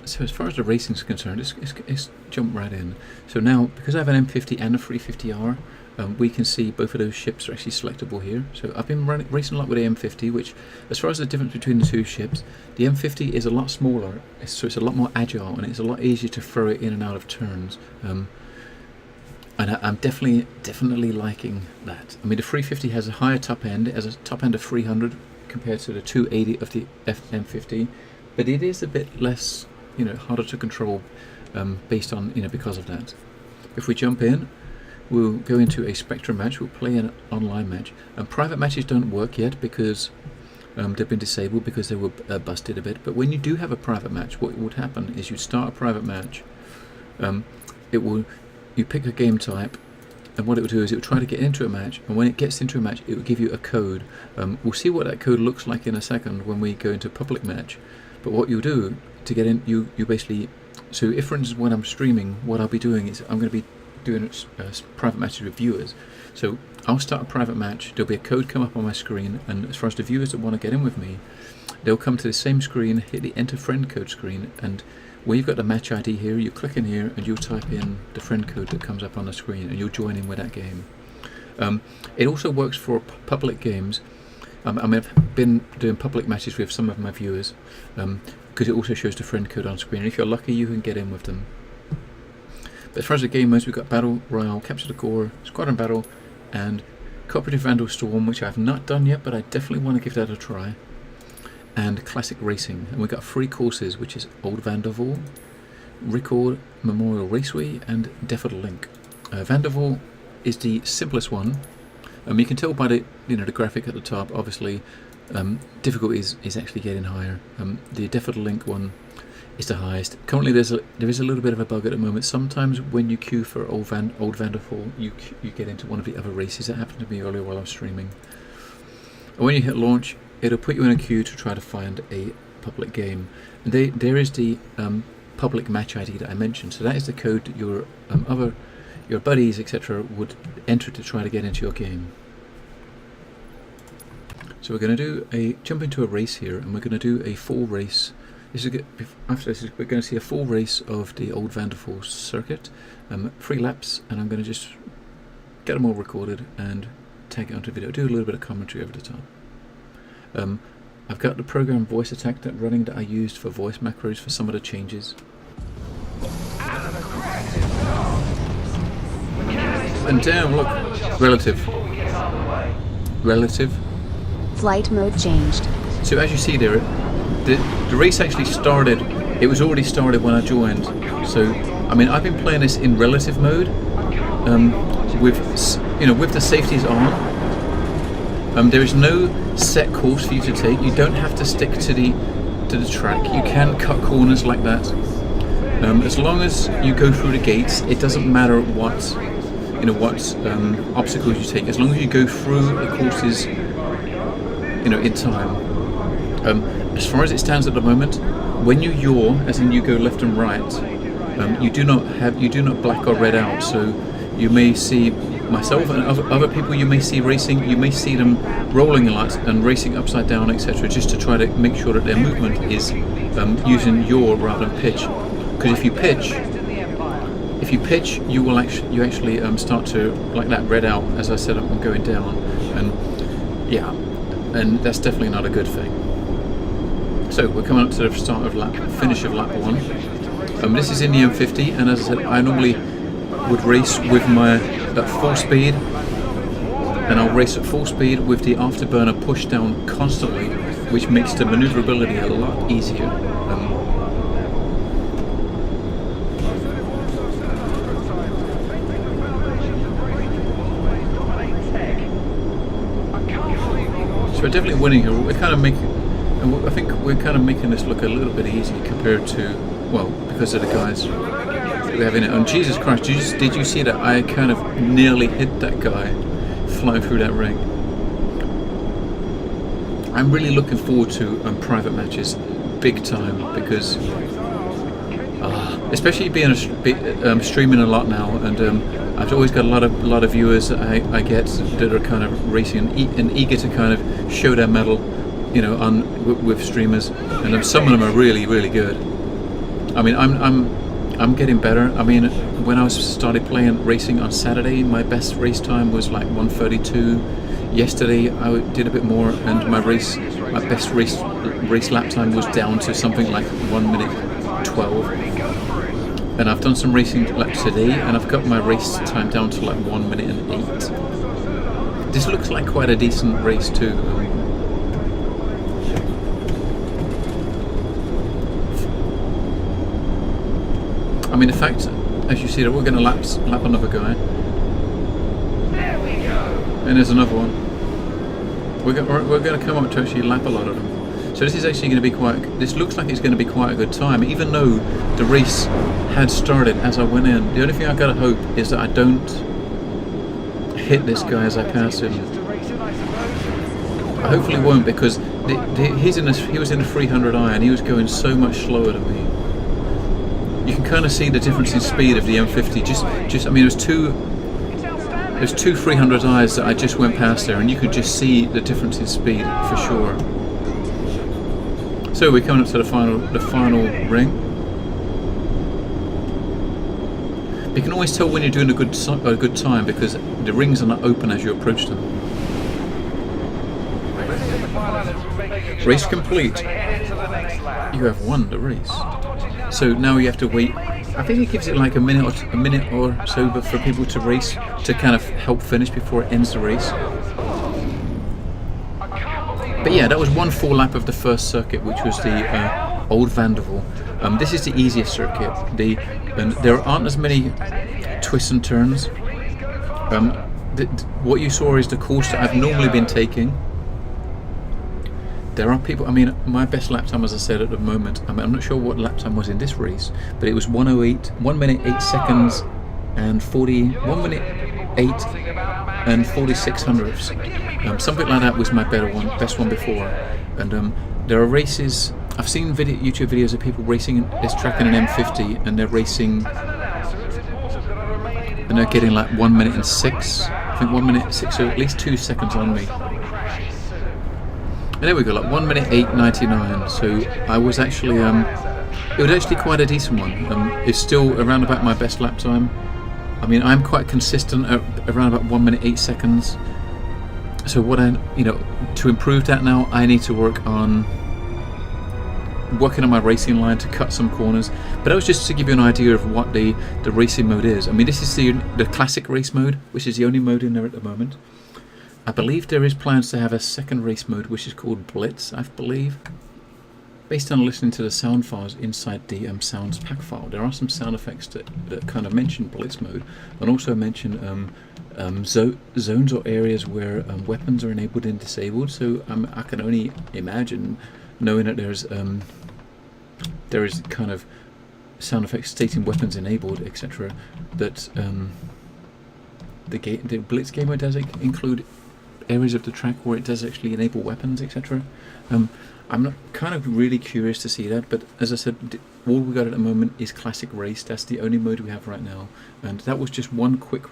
So as far as the racing is concerned, it's jump right in. So now, because I have an M50 and a 350R, we can see both of those ships are actually selectable here. So I've been racing a lot with the M50, which, as far as the difference between the two ships, the M50 is a lot smaller, so it's a lot more agile, and it's a lot easier to throw it in and out of turns. And I'm definitely liking that. I mean, the 350 has a higher top end, it has a top end of 300 compared to the 280 of the M50, but it is a bit less, harder to control based on, because of that. If we jump in, we'll go into a Spectrum match, we'll play an online match. Private matches don't work yet because they've been disabled because they were busted a bit, but when you do have a private match, what would happen is you start a private match, you pick a game type, and what it will do is it will try to get into a match, and when it gets into a match it will give you a code. We'll see what that code looks like in a second when we go into public match, but what you'll do to get in, you basically, so if for instance when I'm streaming, what I'll be doing is I'm going to be doing private matches with viewers. So I'll start a private match, there'll be a code come up on my screen, and as far as the viewers that want to get in with me, they'll come to the same screen, hit the enter friend code screen, and where you've got the match ID here, you click in here and you'll type in the friend code that comes up on the screen, and you'll join in with that game. It also works for public games. I've been doing public matches with some of my viewers because it also shows the friend code on screen, and if you're lucky you can get in with them. But as far as the game modes, we've got Battle Royale, Capture the Core, Squadron Battle, and Cooperative Vandal Storm, which I've not done yet, but I definitely want to give that a try, and Classic Racing. And we've got 3 courses, which is Old Vanderval, Record Memorial Raceway, and Daffodil Link. Vanderval is the simplest one. You can tell by the the graphic at the top. Obviously, difficulty is actually getting higher. The Daffodil Link one is the highest. Currently, there is a little bit of a bug at the moment. Sometimes when you queue for Old Vanderval, you get into one of the other races. That happened to me earlier while I was streaming. And when you hit launch, it'll put you in a queue to try to find a public game. And there is the public match ID that I mentioned. So that is the code that your buddies, etc., would enter to try to get into your game. So we're going to jump into a race here, and we're going to do a full race. After this, we're going to see a full race of the Old Vanderval circuit, 3 laps, and I'm going to just get them all recorded and tag it onto video. Do a little bit of commentary over the top. I've got the program voice attack running that I used for voice macros for some of the changes. And down, look, relative. Flight mode changed. So as you see there, the race actually started. It was already started when I joined. So I mean, I've been playing this in relative mode, with the safeties on. There is no set course for you to take. You don't have to stick to the track. You can cut corners like that. As long as you go through the gates, it doesn't matter what obstacles you take. As long as you go through the courses, in time. As far as it stands at the moment, when you yaw, as in you go left and right, you do not black or red out. So you may see myself and other people you may see racing. You may see them rolling a lot and racing upside down, etc., just to try to make sure that their movement is using yaw rather than pitch. Because if you pitch, you will actually start to, like that, red out. As I said, I'm going down, and that's definitely not a good thing. So we're coming up to the finish of lap 1. This is in the M50, and as I said, I normally would race with at full speed, and I'll race at full speed with the afterburner pushed down constantly, which makes the maneuverability a lot easier. So we're definitely winning here. I think we're kind of making this look a little bit easy compared to, because of the guys we have in it. And Jesus Christ, did you see that? I kind of nearly hit that guy flying through that ring. I'm really looking forward to private matches, big time, because especially being streaming a lot now, and I've always got a lot of viewers that I get that are kind of racing and eager to kind of show their mettle, with streamers, and some of them are really, really good. I mean, I'm getting better. I mean, when I started playing racing on Saturday, my best race time was like 1:32. Yesterday I did a bit more, and my best race lap time was down to something like 1:12. And I've done some racing like today, and I've got my race time down to like 1:08. This looks like quite a decent race too. I mean, the fact, as you see, that we're going to lap another guy. There we go. And there's another one. We're going to come up to actually lap a lot of them. So this is actually going to be this looks like it's going to be quite a good time, even though the race had started as I went in. The only thing I've got to hope is that I don't hit this guy as I pass him. I hopefully won't, because he was in a 300i and he was going so much slower than me. You can kind of see the difference in speed of the M50. I mean, there's two 300i's that I just went past there, and you could just see the difference in speed for sure. So we're coming up to the final ring. You can always tell when you're doing a good time, because the rings are not open as you approach them. Race complete. You have won the race. So now you have to wait. I think it gives it like a minute or so for people to race to kind of help finish before it ends the race. But yeah, that was one full lap of the first circuit, which was the Old Vanderval. This is the easiest circuit. And there aren't as many twists and turns. What you saw is the course that I've normally been taking. There are people, I mean, my best lap time, as I said at the moment, I mean, I'm not sure what lap time was in this race, but it was 1:08, 1 minute 8 seconds and 1 minute 8 and 46 hundredths. Something like that was my best one before. And there are races, I've seen YouTube videos of people racing this track in an M50, and they're racing, and they're getting like 1 minute and 6, I think 1 minute 6, so at least 2 seconds on me. And there we go, like 1 minute 8:99. So I was actually, it was actually quite a decent one. It's still around about my best lap time. I mean, I'm quite consistent at around about 1 minute 8 seconds. So to improve that now, I need to working on my racing line to cut some corners. But that was just to give you an idea of what the racing mode is. I mean, this is the classic race mode, which is the only mode in there at the moment. I believe there is plans to have a second race mode, which is called Blitz, I believe. Based on listening to the sound files inside the sounds pack file, there are some sound effects that kind of mention Blitz mode, and also mention zones or areas where weapons are enabled and disabled. So I can only imagine, knowing that there is kind of sound effects stating weapons enabled, etc., that the Blitz game mode does include areas of the track where it does actually enable weapons, etc. I'm not kind of really curious to see that, but as I said, all we got at the moment is classic race. That's the only mode we have right now, and that was just one quick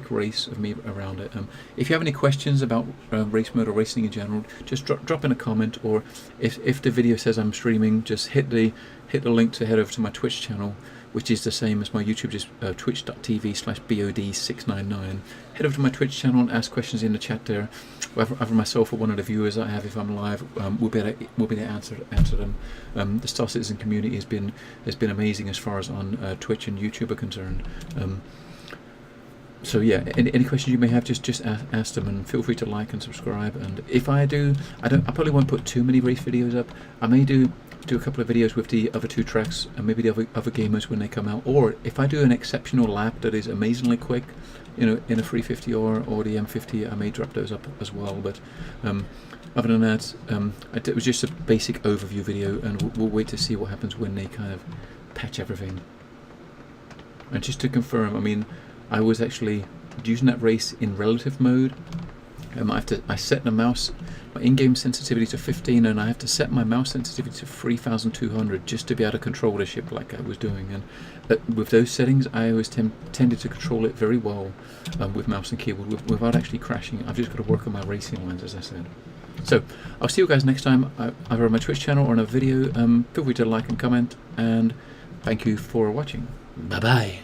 race of me around it. If you have any questions about race mode or racing in general, just drop in a comment, or if the video says I'm streaming, just hit the link to head over to my Twitch channel, which is the same as my YouTube, just twitch.tv/bod699. Head over to my Twitch channel and ask questions in the chat there. Either myself or one of the viewers I have, if I'm live, will be able to answer them. The Star Citizen community has been amazing as far as on Twitch and YouTube are concerned. So yeah, any questions you may have, just ask them, and feel free to like and subscribe. And if I probably won't put too many race videos up. I may do a couple of videos with the other two tracks and maybe the other gamers when they come out, or if I do an exceptional lap that is amazingly quick, in a 350R or the M50, I may drop those up as well. But other than that, it was just a basic overview video, and we'll wait to see what happens when they kind of patch everything. And just to confirm, I mean, I was actually using that race in relative mode. I set my in-game sensitivity to 15, and I have to set my mouse sensitivity to 3200 just to be able to control the ship like I was doing. And with those settings, I always tended to control it very well with mouse and keyboard without actually crashing. I've just got to work on my racing lines, as I said. So I'll see you guys next time, either on my Twitch channel or on a video. Feel free to like and comment, and Thank you for watching. Bye bye.